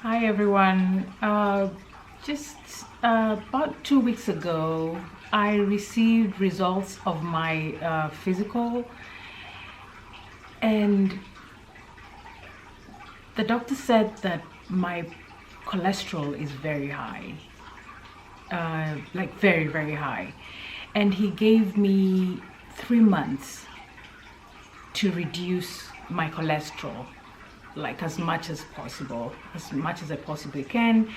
Hi everyone. Just about 2 weeks ago, I received results of my physical, and the doctor said that my cholesterol is very high, like very, very high. And he gave me 3 months to reduce my cholesterol, like as much as possible, as much as I possibly can.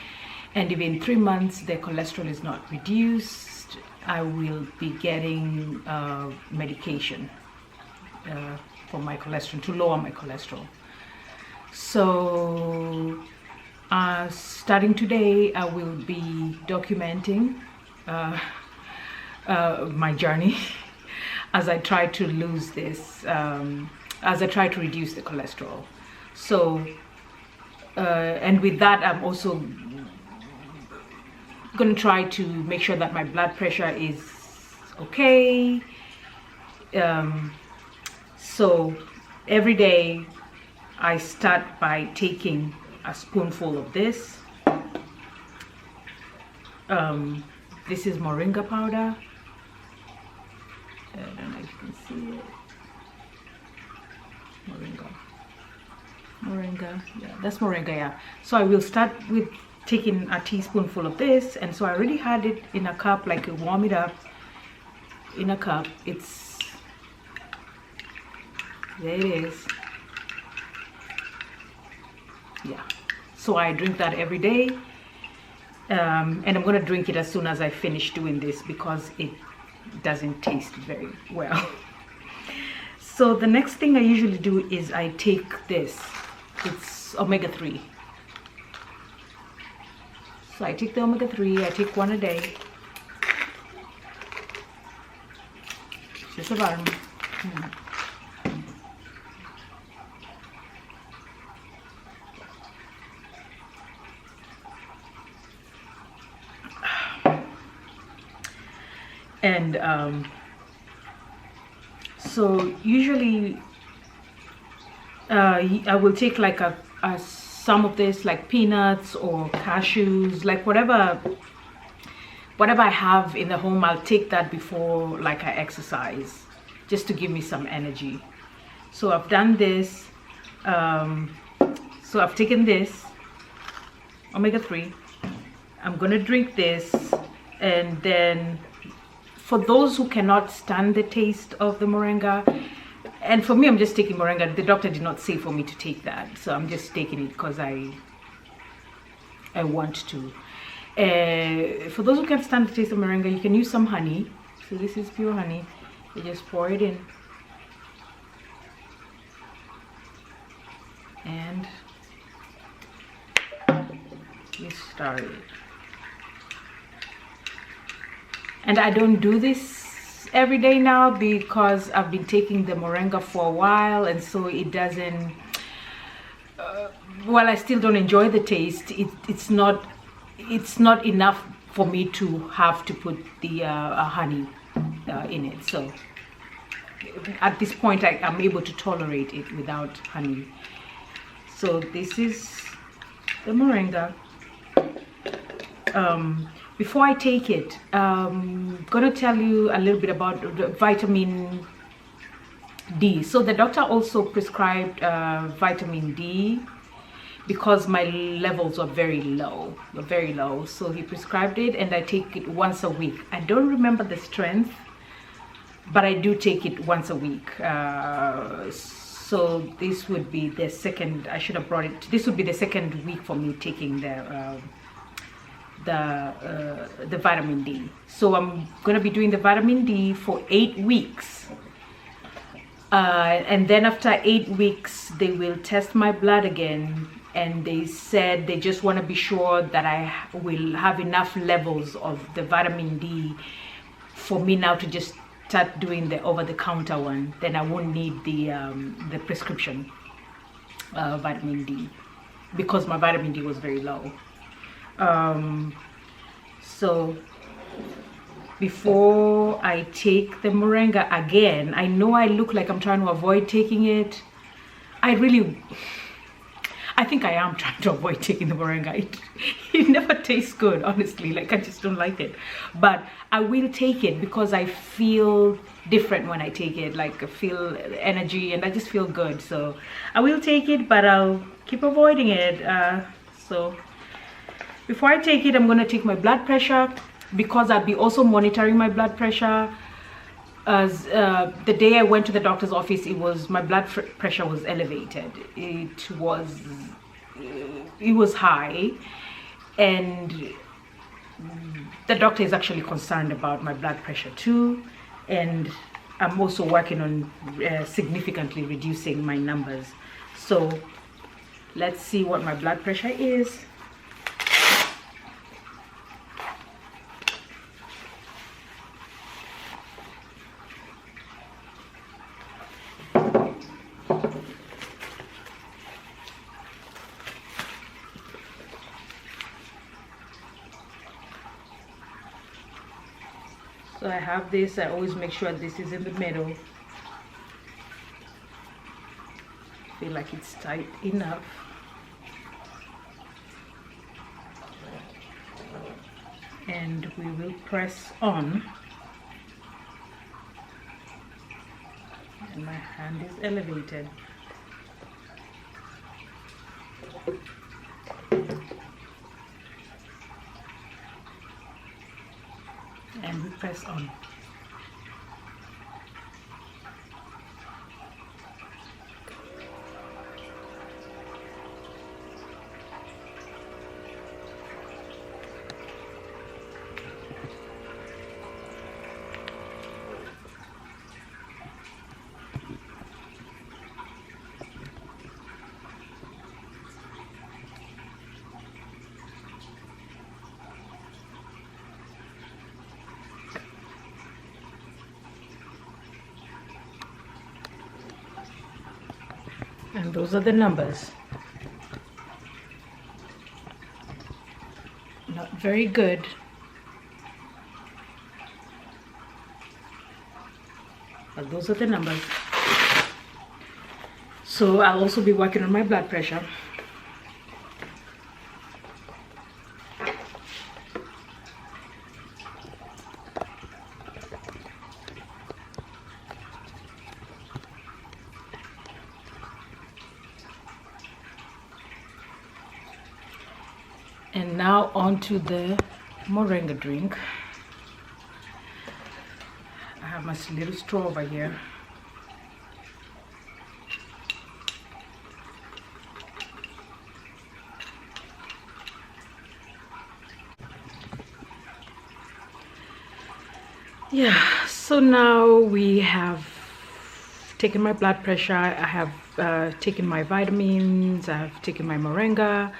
And if in 3 months the cholesterol is not reduced, I will be getting medication for my cholesterol, to lower my cholesterol. So starting today, I will be documenting my journey as I try to lose this, as I try to reduce the cholesterol. So, and with that, I'm also going to try to make sure that my blood pressure is okay. So every day I start by taking a spoonful of this. This is moringa powder. I don't know if you can see it. Moringa, yeah, that's moringa, yeah. So I will start with taking a teaspoonful of this, and so I already had it in a cup, like warm it up in a cup. It's, there it is. Yeah, so I drink that every day, and I'm gonna drink it as soon as I finish doing this because it doesn't taste very well. So the next thing I usually do is I take this. It's omega-3. So I take the omega-3, I take one a day. Just a vitamin. And so usually I will take like some of this, like peanuts or cashews, like whatever I have in the home. I'll take that before like I exercise, just to give me some energy. So I've done this. So I've taken this omega-3. I'm gonna drink this, and then for those who cannot stand the taste of the moringa, and for me, I'm just taking moringa. The doctor did not say for me to take that, so I'm just taking it because I want to. For those who can't stand the taste of moringa, you can use some honey. So this is pure honey. You just pour it in, and you stir it. And I don't do this every day now because I've been taking the moringa for a while, and so it doesn't, while I still don't enjoy the taste, it's not enough for me to have to put the honey in it. So at this point I'm able to tolerate it without honey. So this is the moringa. Before I take it, I'm going to tell you a little bit about vitamin D. So the doctor also prescribed vitamin D because my levels are very low, So he prescribed it, and I take it once a week. I don't remember the strength, but I do take it once a week. So this would be the second, I should have brought it, this would be the second week for me taking the vitamin D. So I'm going to be doing the vitamin D for 8 weeks. And then after 8 weeks, they will test my blood again. And they said they just want to be sure that I will have enough levels of the vitamin D for me now to just start doing the over-the-counter one. Then I won't need the prescription vitamin D, because my vitamin D was very low. So before I take the moringa again, I know I look like I'm trying to avoid taking it. I I think I am trying to avoid taking the moringa. It never tastes good, honestly. Like, I just don't like it. But I will take it because I feel different when I take it. Like, I feel energy and I just feel good. So I will take it, but I'll keep avoiding it. So before I take it, I'm going to take my blood pressure, because I'll be also monitoring my blood pressure. As the day I went to the doctor's office, my blood pressure was elevated. It was high, and the doctor is actually concerned about my blood pressure too. And I'm also working on significantly reducing my numbers. So let's see what my blood pressure is. So I have this. I always make sure this is in the middle. Feel like it's tight enough. And we will press on. And my hand is elevated. And we press on. And those are the numbers. Not very good. But those are the numbers. So I'll also be working on my blood pressure. And now on to the moringa drink. I have my little straw over here. Yeah, so now we have taken my blood pressure. I have taken my vitamins. I have taken my moringa.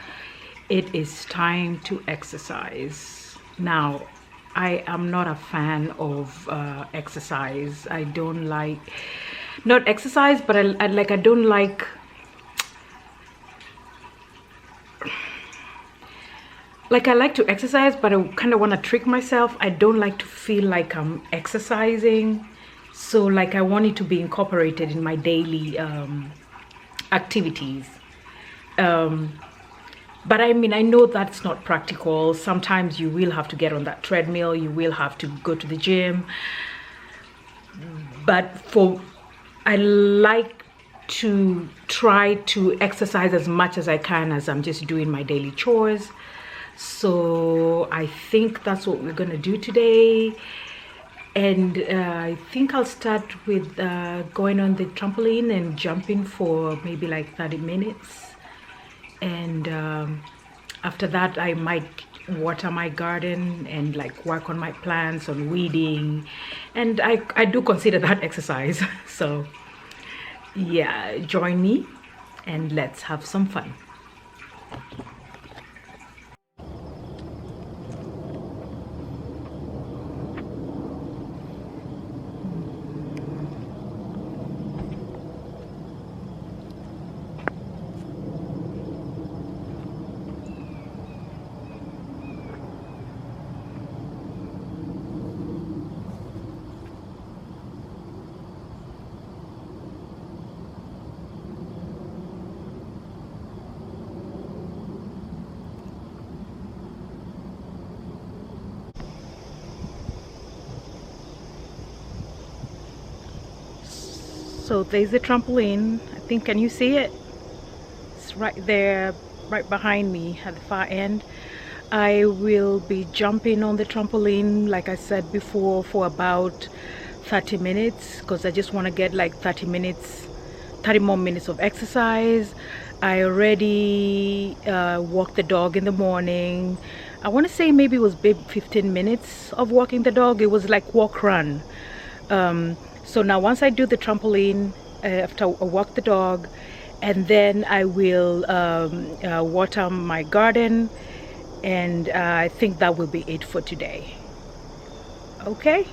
It is time to exercise. Now, I am not a fan of exercise. I don't like, not exercise, but I don't like, I like to exercise, but I kind of want to trick myself. I don't like to feel like I'm exercising. So I want it to be incorporated in my daily activities. But I mean, I know that's not practical. Sometimes you will have to get on that treadmill. You will have to go to the gym. But I like to try to exercise as much as I can as I'm just doing my daily chores. So I think that's what we're gonna do today. And I think I'll start with going on the trampoline and jumping for maybe 30 minutes. And after that, I might water my garden and work on my plants, on weeding. And I do consider that exercise. So yeah, join me and let's have some fun. So there's the trampoline. I think, can you see it? It's right there, right behind me at the far end. I will be jumping on the trampoline, like I said before, for about 30 minutes because I just want to get like 30 minutes, 30 more minutes of exercise. I already walked the dog in the morning. I want to say maybe it was maybe 15 minutes of walking the dog. It was like walk run. So now once I do the trampoline, after I walk the dog, and then I will water my garden, and I think that will be it for today. Okay.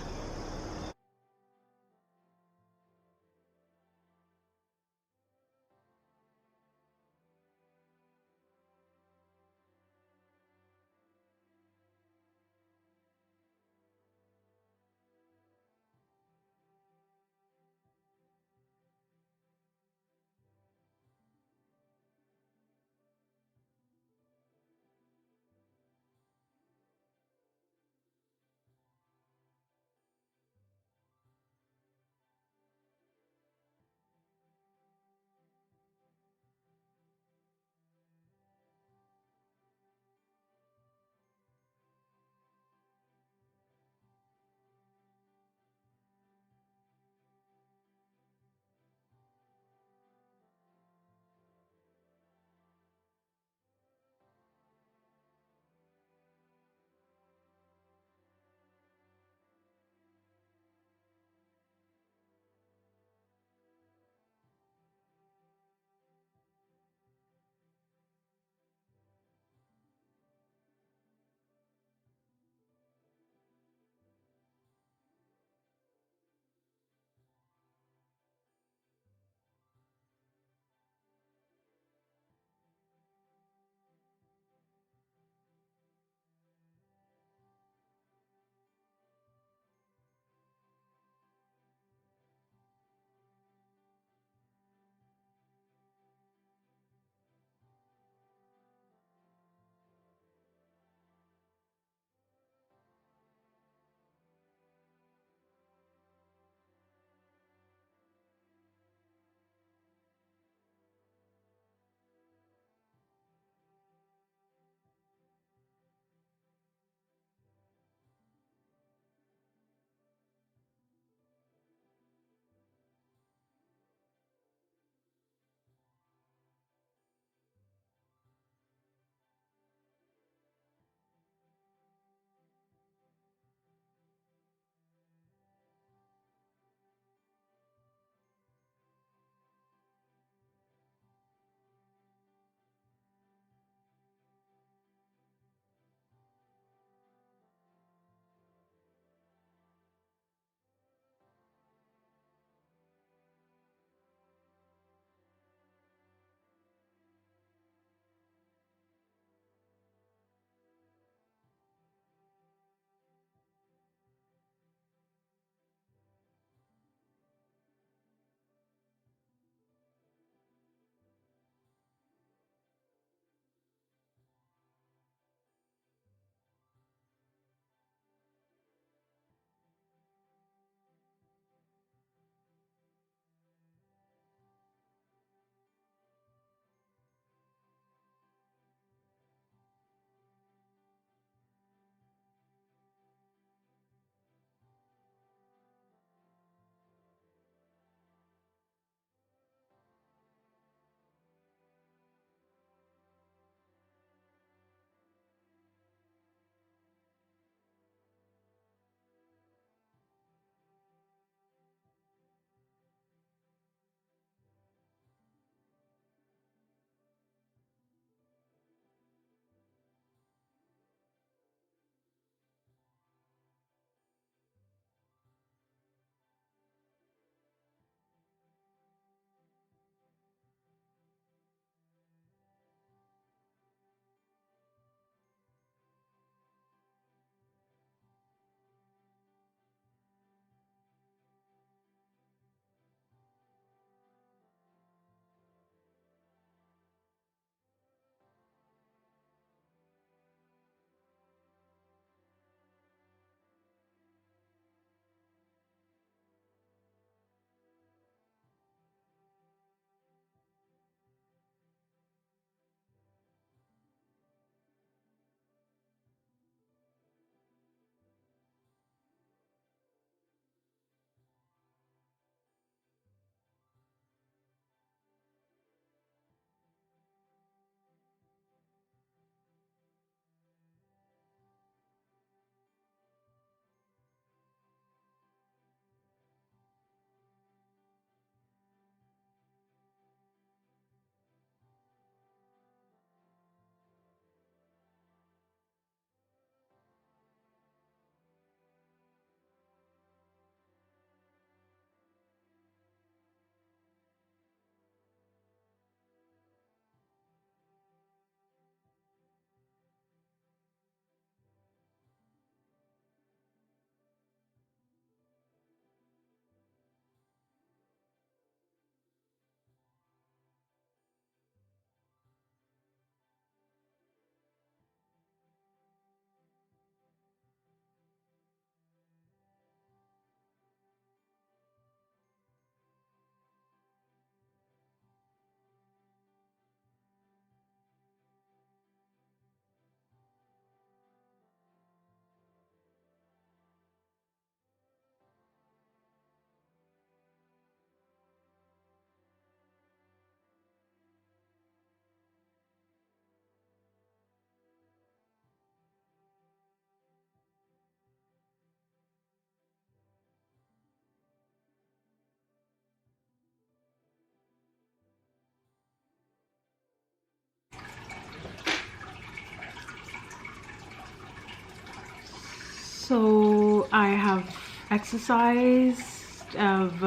So I have exercised, I've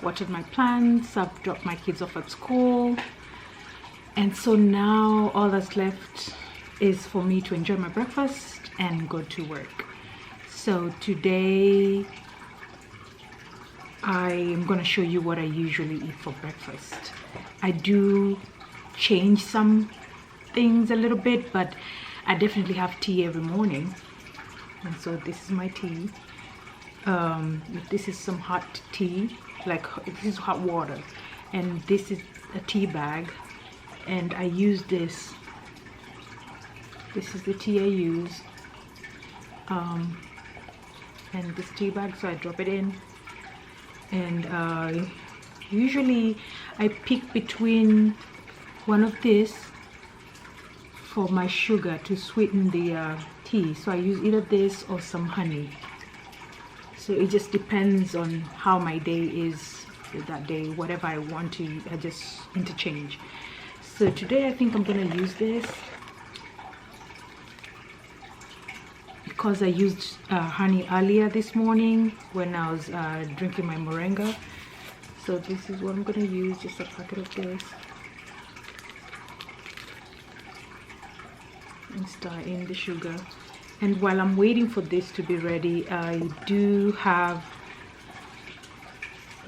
watered my plants, I've dropped my kids off at school, and so now all that's left is for me to enjoy my breakfast and go to work. So today I am going to show you what I usually eat for breakfast. I do change some things a little bit, but I definitely have tea every morning. And so this is my tea. This is some hot tea, like this is hot water, and this is a tea bag, and I use this. This is the tea I use, and this tea bag. So I drop it in, and usually I pick between one of this for my sugar to sweeten the tea. So I use either this or some honey. So it just depends on how my day is that day. Whatever I want to, I just interchange. So today I think I'm gonna use this because I used honey earlier this morning when I was drinking my moringa. So this is what I'm gonna use, just a packet of this. And stir in the sugar. And while I'm waiting for this to be ready, I do have,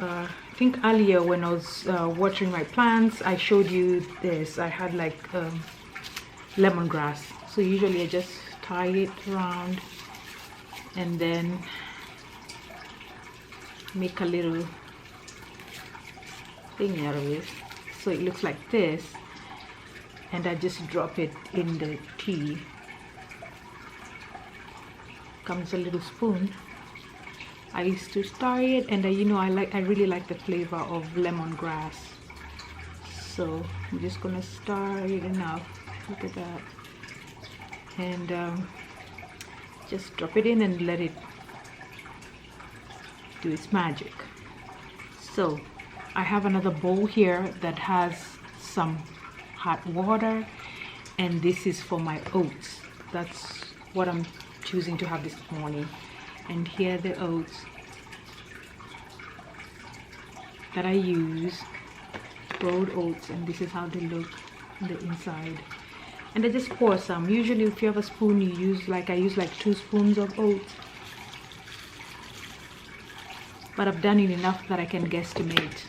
I think earlier when I was watering my plants, I showed you this. I had like lemongrass. So usually I just tie it around and then make a little thing out of it. So it looks like this. And I just drop it in the tea. Comes a little spoon. I used to stir it, and I really like the flavor of lemongrass. So I'm just gonna stir it enough. Look at that, and just drop it in and let it do its magic. So I have another bowl here that has some hot water, and this is for my oats. That's what I'm choosing to have this morning. And here are the oats that I use, rolled oats, and this is how they look on the inside. And I just pour some. Usually if you have a spoon, you use I use like 2 spoons of oats, but I've done it enough that I can guesstimate.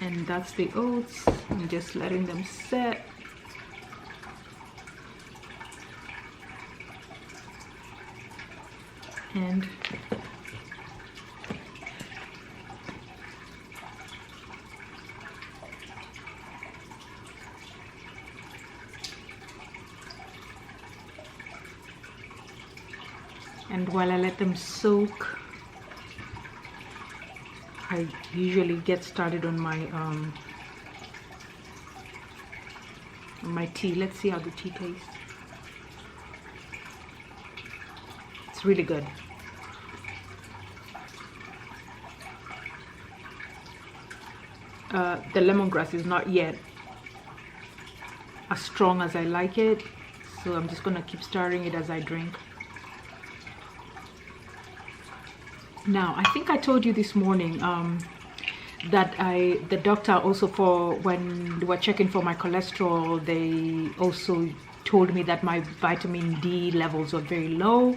And that's the oats. I'm just letting them set. And while I let them soak, I usually get started on my tea. Let's see how the tea tastes. It's really good. The lemongrass is not yet as strong as I like it, so I'm just gonna keep stirring it as I drink. Now, I think I told you this morning that the doctor also, for when they were checking for my cholesterol, they also told me that my vitamin D levels were very low.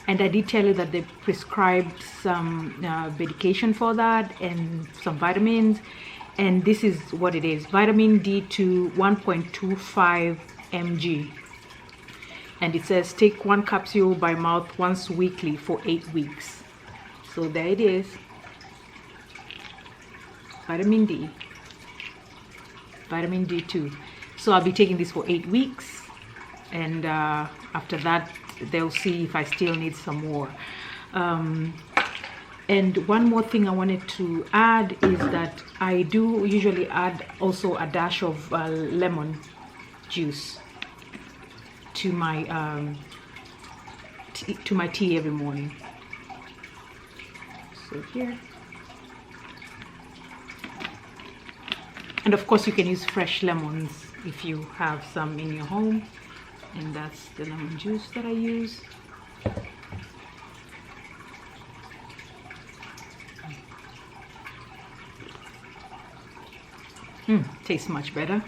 And I did tell you that they prescribed some medication for that and some vitamins. And this is what it is. Vitamin D2 1.25 mg. And it says take 1 capsule by mouth once weekly for 8 weeks. So there it is. Vitamin D. Vitamin D2. So I'll be taking this for 8 weeks. And after that, they'll see if I still need some more. And one more thing I wanted to add is that I do usually add also a dash of lemon juice to my tea every morning. So here. And of course you can use fresh lemons if you have some in your home. And that's the lemon juice that I use. Tastes much better.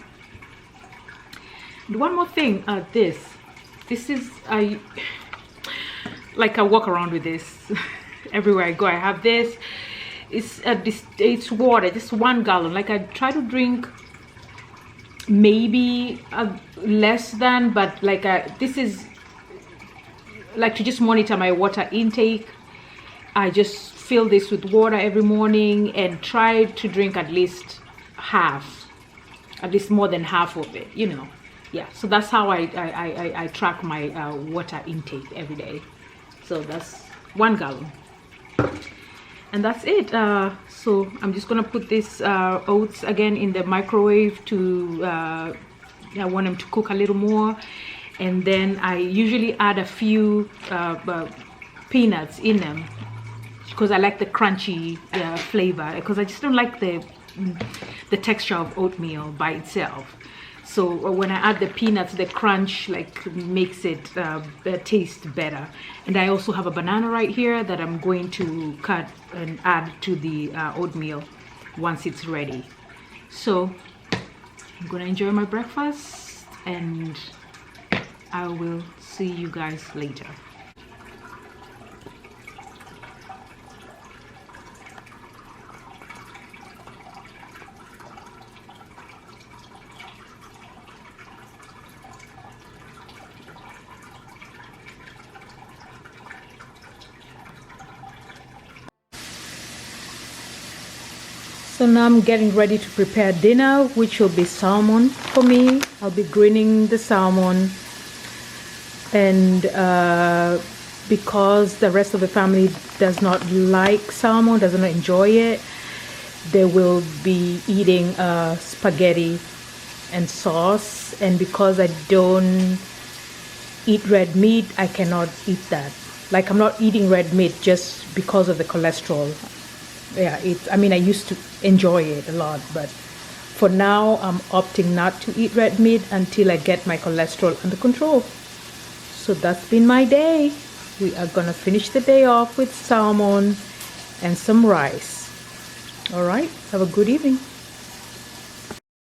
And one more thing, this is, I walk around with this everywhere I go. I have this. It's water, just 1 gallon. Like I try to drink maybe less than, but like this is like to just monitor my water intake. I just fill this with water every morning and try to drink at least more than half of it, you know. Yeah, so that's how I track my water intake every day. So that's 1 gallon, and that's it. So I'm just gonna put this oats again in the microwave to I want them to cook a little more, and then I usually add a few peanuts in them because I like the crunchy flavor, because I just don't like the texture of oatmeal by itself. So when I add the peanuts, the crunch like makes it taste better. And I also have a banana right here that I'm going to cut and add to the oatmeal once it's ready. So I'm gonna enjoy my breakfast, and I will see you guys later. So now I'm getting ready to prepare dinner, which will be salmon for me. I'll be grilling the salmon, and because the rest of the family does not like salmon, does not enjoy it, they will be eating spaghetti and sauce. And because I don't eat red meat, I cannot eat that. Like I'm not eating red meat just because of the cholesterol. Yeah, I mean, I used to enjoy it a lot, but for now I'm opting not to eat red meat until I get my cholesterol under control. So that's been my day. We are gonna finish the day off with salmon and some rice. All right, have a good evening.